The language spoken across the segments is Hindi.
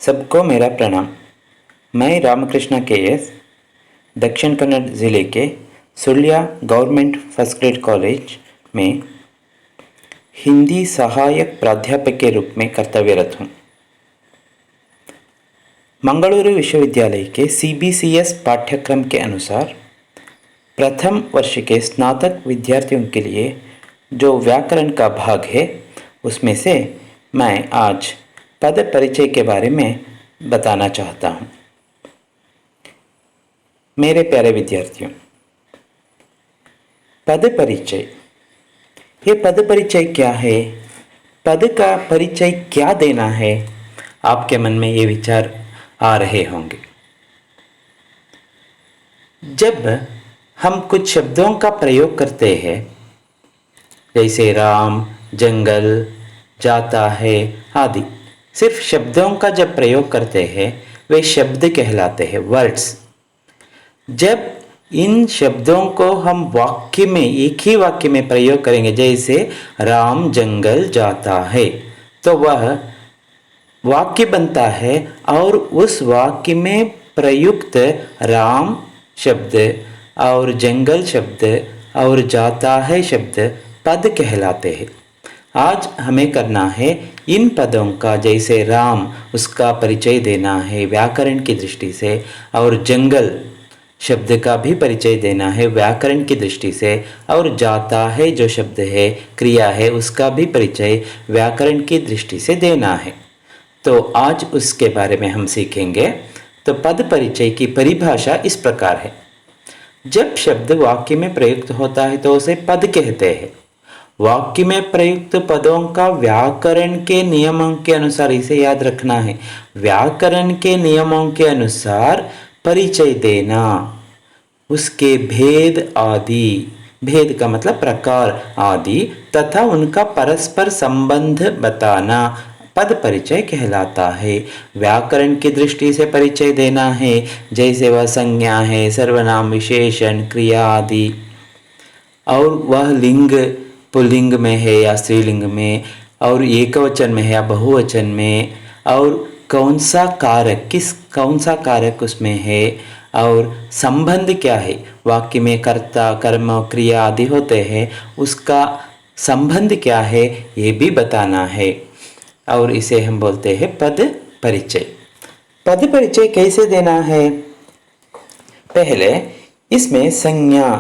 सबको मेरा प्रणाम। मैं रामकृष्ण के.एस. दक्षिण कन्नड़ ज़िले के Sulya government first grade college में हिंदी सहायक प्राध्यापक के रूप में कर्तव्यरत हूँ। मंगलुरु विश्वविद्यालय के CBCS पाठ्यक्रम के अनुसार प्रथम वर्ष के स्नातक विद्यार्थियों के लिए जो व्याकरण का भाग है उसमें से मैं आज पद परिचय के बारे में बताना चाहता हूँ। मेरे प्यारे विद्यार्थियों, पद परिचय, ये पद परिचय क्या है? पद का परिचय क्या देना है? आपके मन में ये विचार आ रहे होंगे। जब हम कुछ शब्दों का प्रयोग करते हैं, जैसे राम, जंगल, जाता है आदि, सिर्फ शब्दों का जब प्रयोग करते हैं वे शब्द कहलाते हैं, वर्ड्स। जब इन शब्दों को हम वाक्य में, एक ही वाक्य में प्रयोग करेंगे, जैसे राम जंगल जाता है, तो वह वाक्य बनता है और उस वाक्य में प्रयुक्त राम शब्द और जंगल शब्द और जाता है शब्द पद कहलाते हैं। आज हमें करना है इन पदों का, जैसे राम, उसका परिचय देना है व्याकरण की दृष्टि से, और जंगल शब्द का भी परिचय देना है व्याकरण की दृष्टि से, और जाता है जो शब्द है, क्रिया है, उसका भी परिचय व्याकरण की दृष्टि से देना है। तो आज उसके बारे में हम सीखेंगे। तो पद परिचय की परिभाषा इस प्रकार है। जब शब्द वाक्य में प्रयुक्त होता है तो उसे पद कहते हैं। वाक्य में प्रयुक्त पदों का व्याकरण के नियमों के अनुसार, इसे याद रखना है, व्याकरण के नियमों के अनुसार परिचय देना, उसके भेद आदि, भेद का मतलब प्रकार आदि, तथा उनका परस्पर संबंध बताना पद परिचय कहलाता है। व्याकरण की दृष्टि से परिचय देना है, जैसे वह संज्ञा है, सर्वनाम, विशेषण, क्रिया आदि, और वह लिंग पुल्लिंग में है या स्त्रीलिंग में, और एकवचन में है या बहुवचन में, और कौन सा कारक उसमें है, और संबंध क्या है, वाक्य में कर्ता, कर्म, क्रिया आदि होते हैं, उसका संबंध क्या है ये भी बताना है, और इसे हम बोलते हैं पद परिचय। पद परिचय कैसे देना है? पहले इसमें संज्ञा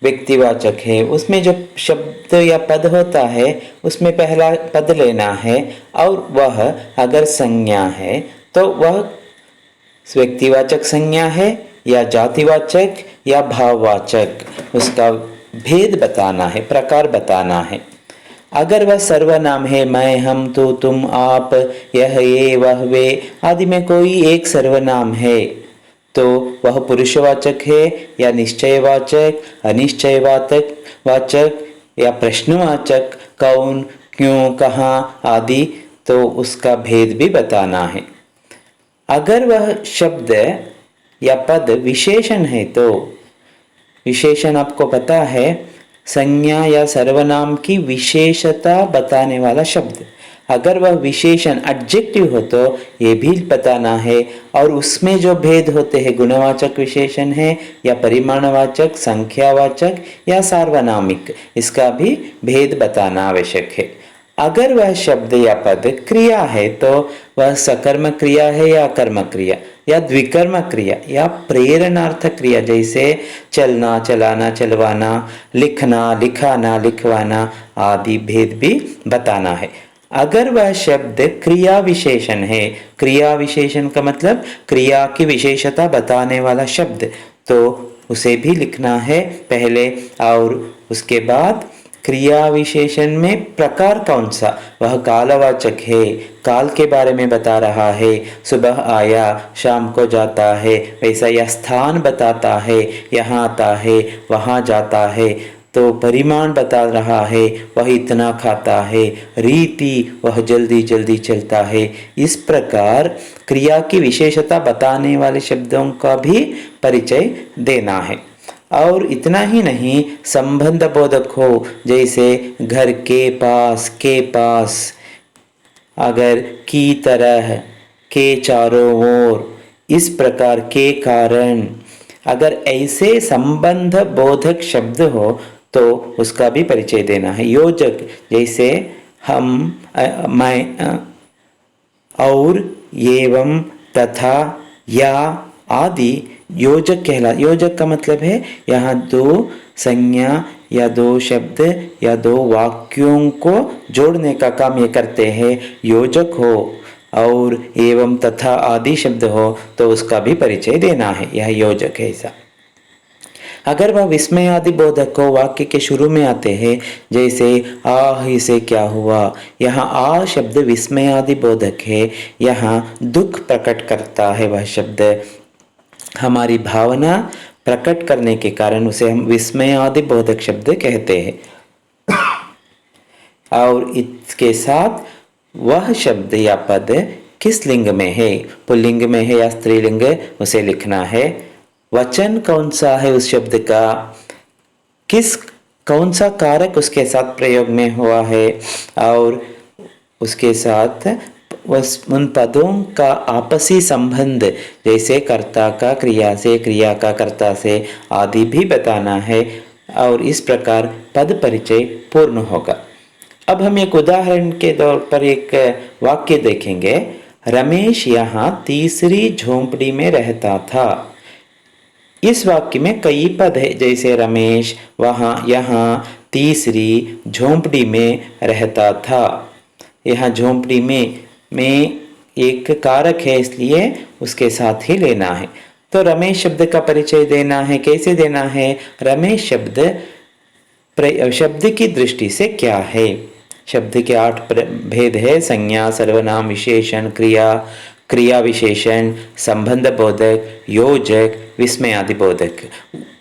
व्यक्तिवाचक है, उसमें जो शब्द या पद होता है उसमें पहला पद लेना है, और वह अगर संज्ञा है तो वह व्यक्तिवाचक संज्ञा है या जातिवाचक या भाववाचक, उसका भेद बताना है, प्रकार बताना है। अगर वह सर्वनाम है, मैं, हम, तू, तुम, आप, यह, ये, वह, वे आदि में कोई एक सर्वनाम है तो वह पुरुषवाचक है या निश्चयवाचक, अनिश्चयवाचक वाचक या प्रश्नवाचक, कौन, क्यों, कहाँ आदि, तो उसका भेद भी बताना है। अगर वह शब्द या पद विशेषण है तो विशेषण आपको पता है, संज्ञा या सर्वनाम की विशेषता बताने वाला शब्द। अगर वह विशेषण एडजेक्टिव हो तो ये भी बताना है, और उसमें जो भेद होते हैं, गुणवाचक विशेषण है या परिमाणवाचक, संख्यावाचक या सार्वनामिक, इसका भी भेद बताना आवश्यक है। अगर वह शब्द या पद क्रिया है तो वह सकर्म क्रिया है या कर्म क्रिया या द्विकर्म क्रिया या प्रेरणार्थ क्रिया, जैसे चलना, चलाना, चलवाना, लिखना, लिखाना, लिखवाना आदि भेद भी बताना है। अगर वह शब्द क्रिया विशेषण है, क्रिया विशेषण का मतलब क्रिया की विशेषता बताने वाला शब्द, तो उसे भी लिखना है पहले, और उसके बाद क्रिया विशेषण में प्रकार कौन सा, वह कालवाचक है, काल के बारे में बता रहा है, सुबह आया, शाम को जाता है, वैसा यह स्थान बताता है, यहाँ आता है, वहाँ जाता है, तो परिमाण बता रहा है, वह इतना खाता है, रीति वह जल्दी जल्दी चलता है। इस प्रकार क्रिया की विशेषता बताने वाले शब्दों का भी परिचय देना है। और इतना ही नहीं, संबंध बोधक हो, जैसे घर के पास, अगर की तरह, के चारों ओर, इस प्रकार के कारण। अगर ऐसे संबंध बोधक शब्द हो तो उसका भी परिचय देना है। योजक जैसे हम, मैं, और, एवं, तथा, या आदि योजक योजक का मतलब है यहाँ दो संज्ञा या दो शब्द या दो वाक्यों को जोड़ने का काम ये करते हैं। योजक हो और एवं तथा आदि शब्द हो तो उसका भी परिचय देना है, यह योजक है। ऐसा अगर वह विस्मय आदि बोधक हो वाक्य के शुरू में आते हैं, जैसे आह इसे क्या हुआ, यहाँ आ शब्द विस्मय आदि बोधक है। यहाँ दुख प्रकट करता है वह शब्द, हमारी भावना प्रकट करने के कारण उसे हम विस्मय आदि बोधक शब्द कहते हैं। और इसके साथ वह शब्द या पद किस लिंग में है, पुल्लिंग में है या स्त्रीलिंग, उसे लिखना है। वचन कौन सा है उस शब्द का, कौन सा कारक उसके साथ प्रयोग में हुआ है, और उसके साथ उन पदों का आपसी संबंध, जैसे कर्ता का क्रिया से, क्रिया का कर्ता से आदि भी बताना है। और इस प्रकार पद परिचय पूर्ण होगा। अब हम एक उदाहरण के तौर पर एक वाक्य देखेंगे। रमेश यहाँ तीसरी झोंपड़ी में रहता था। इस वाक्य में कई पद है, जैसे रमेश वहाँ, यहाँ, तीसरी, झोंपड़ी में रहता था। यहाँ झोंपड़ी में एक कारक है, इसलिए उसके साथ ही लेना है। तो रमेश शब्द का परिचय देना है। कैसे देना है? रमेश शब्द की दृष्टि से क्या है? शब्द के 8 भेद है: संज्ञा, सर्वनाम, विशेषण, क्रिया, क्रिया विशेषण, संबंध बोधक, योजक, विस्मय आदि बोधक।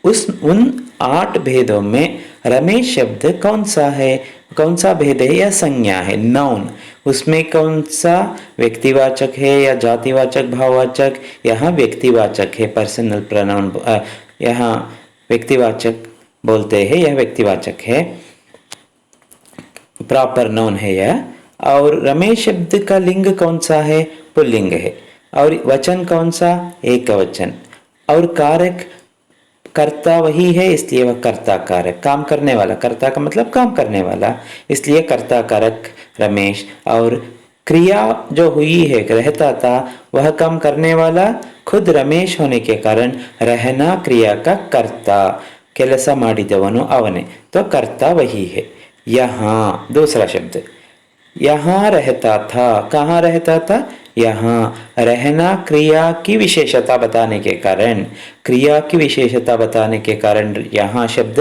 उन 8 भेदों में रमेश शब्द कौन सा है, कौन सा भेद है? या संज्ञा है, नाउन। उसमें कौन सा व्यक्तिवाचक है या जातिवाचक, भाववाचक? यहाँ व्यक्तिवाचक है, पर्सनल प्रोनाउन, यहाँ व्यक्तिवाचक बोलते हैं, यह व्यक्तिवाचक है, प्रॉपर नाउन है यह। और रमेश शब्द का लिंग कौन सा है? पुल्लिंग है। और वचन कौन सा? एक वचन। और कारक कर्ता वही है, इसलिए वह कर्ता कारक, काम करने वाला। कर्ता का मतलब काम करने वाला, इसलिए कर्ता कारक रमेश। और क्रिया जो हुई है, रहता था, वह काम करने वाला खुद रमेश होने के कारण रहना क्रिया का कर्ता, ಕೆಲಸ ಮಾಡಿದವನು ಅವನೇ, तो कर्ता वही है। यहाँ दूसरा शब्द, यहाँ रहता था। कहाँ रहता था? यहाँ। रहना क्रिया की विशेषता बताने के कारण, क्रिया की विशेषता बताने के कारण यहाँ शब्द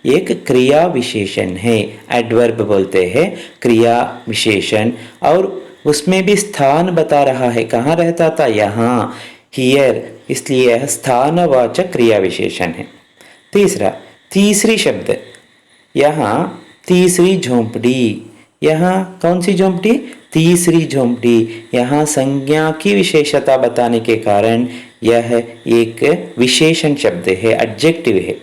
एक क्रिया विशेषण है, एडवर्ब बोलते हैं, क्रिया विशेषण। और उसमें भी स्थान बता रहा है, कहाँ रहता था? यहाँ, हियर, इसलिए यह स्थानवाचक क्रिया विशेषण है। तीसरा, तीसरी शब्द, यहाँ तीसरी झोंपड़ी। यहाँ कौन सी झोंपड़ी? तीसरी झोंपड़ी। यहाँ संज्ञा की विशेषता बताने के कारण यह एक विशेषण शब्द है, एडजेक्टिव है।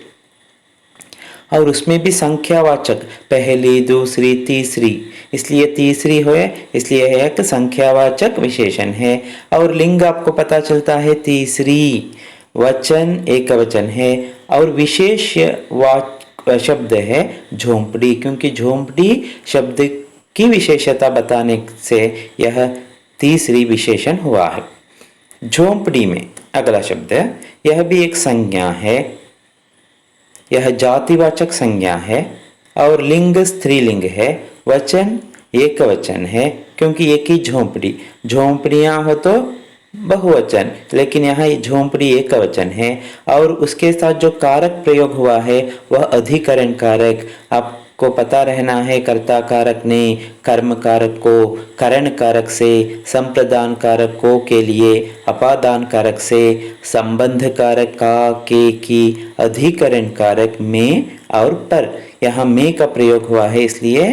और उसमें भी संख्यावाचक, पहली, दूसरी, तीसरी, इसलिए तीसरी है, इसलिए एक संख्यावाचक विशेषण है। और लिंग आपको पता चलता है तीसरी, वचन एक वचन है, और विशेष शब्द है झोंपड़ी, क्योंकि झोंपड़ी शब्द की विशेषता बताने से यह तीसरी विशेषण हुआ है। झोंपड़ी में अगला शब्द है, यह भी एक संज्ञा है, यह जातिवाचक संज्ञा है, और लिंग स्त्रीलिंग है, वचन एक वचन है, क्योंकि एक ही झोंपड़ी, झोंपड़ियाँ हो तो बहुवचन, लेकिन यहाँ ये झोंपड़ी एक वचन है। और उसके साथ जो कारक प्रयोग हुआ है वह अधिकरण कारक। आपको पता रहना है, कर्ता कारक ने कर्म कारक को करण कारक से, संप्रदान कारक को के लिए अपादान कारक से, संबंध कारक का, के, की, अधिकरण कारक में और पर, यहाँ में का प्रयोग हुआ है, इसलिए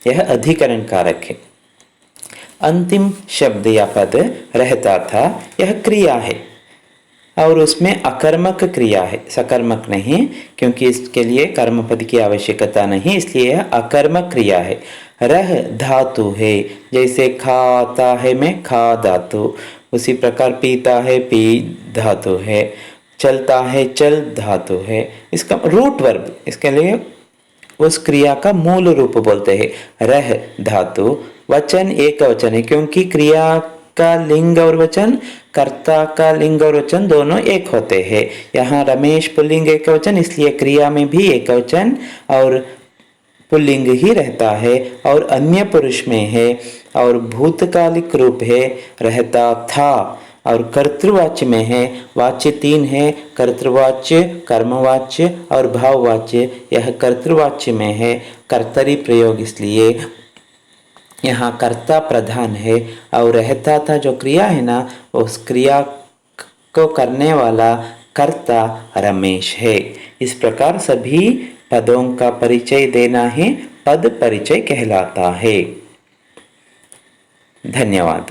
यह अधिकरण कारक है। अंतिम शब्द या पद रहता था, यह क्रिया है, और उसमें अकर्मक क्रिया है, सकर्मक नहीं, क्योंकि इसके लिए कर्म पद की आवश्यकता नहीं, इसलिए यह अकर्मक क्रिया है। रह धातु है, जैसे खाता है में खा धातु, उसी प्रकार पीता है पी धातु है, चलता है चल धातु है। इसका रूट वर्ब, इसके लिए उस क्रिया का मूल रूप बोलते हैं रह धातु। वचन एक वचन है क्योंकि क्रिया का लिंग और वचन, कर्ता का लिंग और वचन दोनों एक होते हैं। यहाँ रमेश पुल्लिंग एक वचन, इसलिए क्रिया में भी एक वचन और पुल्लिंग ही रहता है। और अन्य पुरुष में है और भूतकालिक रूप है रहता था। और कर्तृवाच्य में है, वाच्य 3 है, कर्तृवाच्य, कर्मवाच्य और भाववाच्य। यह कर्तृवाच्य में है कर्तरी प्रयोग, इसलिए यहाँ कर्ता प्रधान है। और रहता था जो क्रिया है ना, उस क्रिया को करने वाला कर्ता रमेश है। इस प्रकार सभी पदों का परिचय देना ही पद परिचय कहलाता है। धन्यवाद।